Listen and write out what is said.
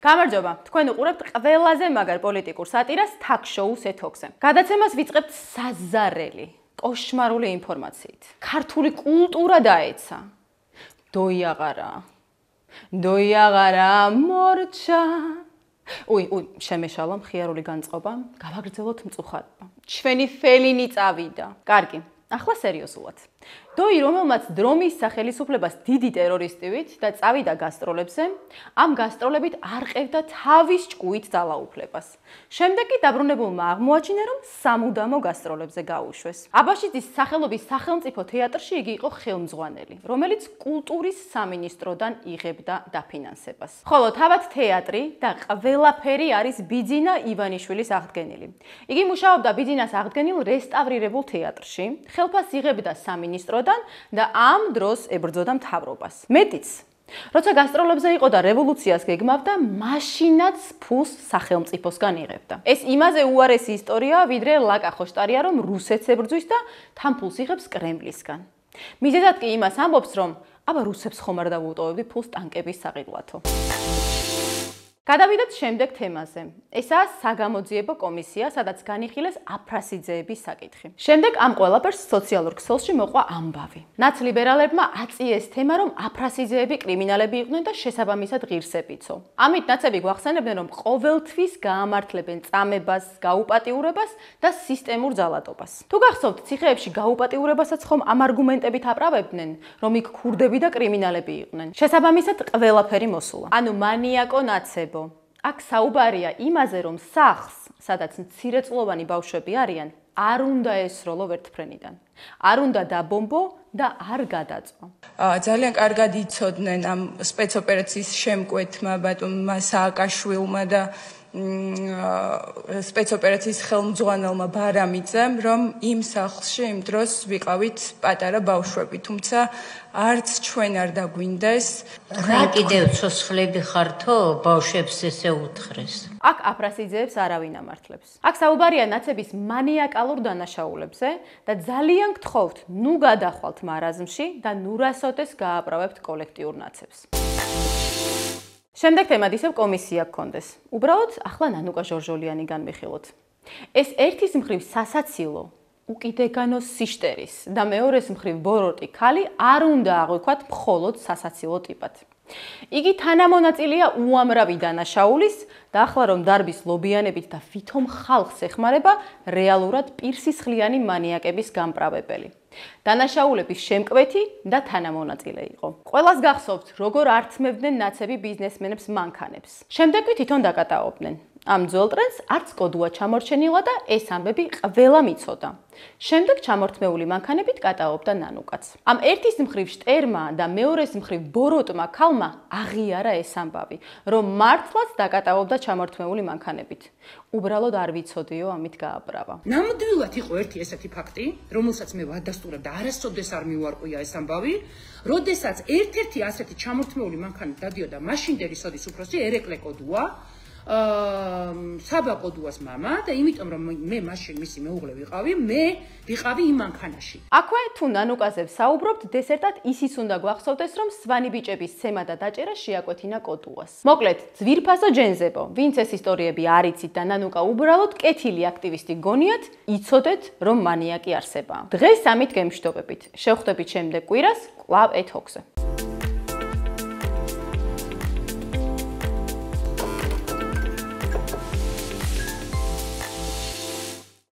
გამარჯობა, თქვენ უყურებთ ყველაზე მაგარ პოლიტიკურ სატირას თაქ-შოუს ეთოქზე. გადაცემას ვიწყებთ საზარელი, კოშმარული ინფორმაციით. ქართული კულტურა დაეცა. დოიაღარა მორჩა. შემეშალა მხიარული განწყობა, გავაგრძელოთ მწუხარება. ჩვენი ფელინი წავიდა. კარგი, ახლა სერიოზულად. დოი, რომელმაც დრომის სახელისუფლებას დიდი ტერორისტივით და წავიდა გასტროლებზე, ამ გასტროლებით არყევდა თავის ჭკუით ძალაუფლებას. შემდეგ კი დაბრუნებულმა აღმოაჩინა, რომ სამუდამო გასტროლებზე გაუშვეს. აბაშიძის სახელობის სახელმწიფო თეატრში იგი იყო ხელმძღვანელი, რომელიც კულტურის სამინისტროდან იღებდა დაფინანსებას. ხოლო თავად თეატრი და ყველაფერი არის ბიძინა ივანიშვილის აღდგენილი. იგი მუშაობდა ბიძინას აღდგენილ რესტავრირებულ თეატრში, ხელფასს იღებდა სამინისტროდან და ამ დროს ებრძოდა მთავრობას. მეტიც, როცა გასტროლებზე იყო და რევოლუციას გეგმავდა, მაშინაც ფულს სახელმწიფოსგან იღებდა. ეს იმაზე უარესი ისტორიაა, ვიდრე ლაკა ხოშტარია, რომ რუსეთს ებრძვის და თან ფულს იღებს კრემლისგან. მიზეზად კი იმას ამბობს, რომ აბა რუსებს ხომ არ დავუტოვებდი ფულს ტანკების საყიდლათო. გადავიდეთ შემდეგ თემაზე. ესაა საგამოძიებო კომისია, სადაც განიხილეს აფრასიძეების საკითხი. შემდეგ ამ ყველაფერს სოციალურ ქსელში მოყვა ამბავი. ნაცლიბერალებმა აწიეს თემა, რომ აფრასიძეები კრიმინალები იყვნენ და შესაბამისად ღირსები იცო. ამით ნაცები გვახსენებდნენ, რომ ყოველთვის გაამართლებენ წამებას, გაუპატიურებას და სისტემურ ძალადობას. თუ გახსოვთ, ციხეებში გაუპატიურებასაც ხომ ამ არგუმენტებით აპრავებდნენ, რომ იქ ქურდები და კრიმინალები იყვნენ. შესაბამისად ყველაფერი მოსულა. ანუ მანიაკო ნაცებ აქ საუბარია იმაზე, რომ სახლს, სადაც მცირეწლოვანი ბავშვები არიან, არ უნდა ესროლო ვერტფრენიდან. არ უნდა დაბომბო და არ გადაწვა. ძალიან კარგად იცოდნენ ამ სპეცოპერაციის შემკვეთმა ბატონმა სააკაშვილმა და სპეცოპერაციის ხელმძღვანელმა ბარამიძემ, რომ იმ სახლში იმ დროს ვიყავით პატარა ბავშვები, თუმცა არც ჩვენ არ დაგვინდეს. რა კიდევ ცოცხლები ხართო, ბავშვებს ესე უთხრეს. აქ აფრასიძეებს არავინ ამართლებს. აქ საუბარია ნაცების მანიაკალურ დანაშაულებზე და ძალიან გთხოვთ, ნუ გადახვალთ მარაზმში და ნუ რასოდეს გააправებთ კოლექტიურ ნაცებს. შემდეგ თემად ისევ კომისია გქონდეს. უბრალოდ ახლა ნანუკა ჟორჟოლიანი განვიხილოთ. ეს ერთის მხრივ სასაცილო, უკიდეგანოს სიშტერის და მეორეს მხრივ ბოროტი ქალი არ უნდა აღვიქვათ მხოლოდ სასაცილო ტიპად. იგი თანამონაწილეა უამრავი დანაშაულის და ახლა რომ დარბის ლობიანებით და ვითომ ხალხს ეხმარება, რეალურად პირსისხლიანი მანიაკების გამправებელი. დანაშაულების შემკვეთი და თანამონაწილე იყო. ყველას გახსოვთ, როგორ ართმევდნენ ნაცები ბიზნესმენებს მანქანებს. შემდეგ კი თვითონ დაკატაობდნენ. ამ ძველ ტრენდს არც კოდუა ჩამორჩენილა და ეს ამბები ყველამ იცოდა. შემდეგ ჩამორთმეული მანქანებით კატაობდა ნანუკაც. ამ ერთის მხრივ შტერმა და მეორეს მხრივ ბოროტმა ქალმა აღიარა ეს ამბავი, რომ მართლაც დაკატაობდა ჩამორთმეული მანქანებით. უბრალოდ არ ვიცოდიო, ამით გააბრავა. ნამდვილად იყო ერთი ესეთი ფაქტი, რომელსაც მე ვადასტურებ და არასოდეს არ მივარყვია ეს ამბავი, როდესაც ერთ-ერთი ასეთი ჩამორთმეული მანქანით დადიოდა მაშინდელი სოდის უფროსი ერეკლე კოდუა, საბა კოდუას მამა და იმიტომ რომ მე მაშინ მისი მეუღლე ვიყავი, მე ვიყავი იმ მანქანაში. აქვე თუ ნანუკაზე ვსაუბრობთ, დესერტად ისიც უნდა გვახსოვდეს, რომ სვანი ბიჭების ცემა და დაჭერა შეაკვეთინა კოდუას. მოკლედ, ძვირფასო ჯენზებო, ვინც ეს ისტორიები არ იცით და ნანუკა უბრალოდ კეთილი აქტივისტი გონიათ, იცოდეთ, რომ მანიაკი არსებაა. დღეს ამით გემშვიდობებით. შევხვდებით შემდეგ კვირას, კვლავ ეთოქზე.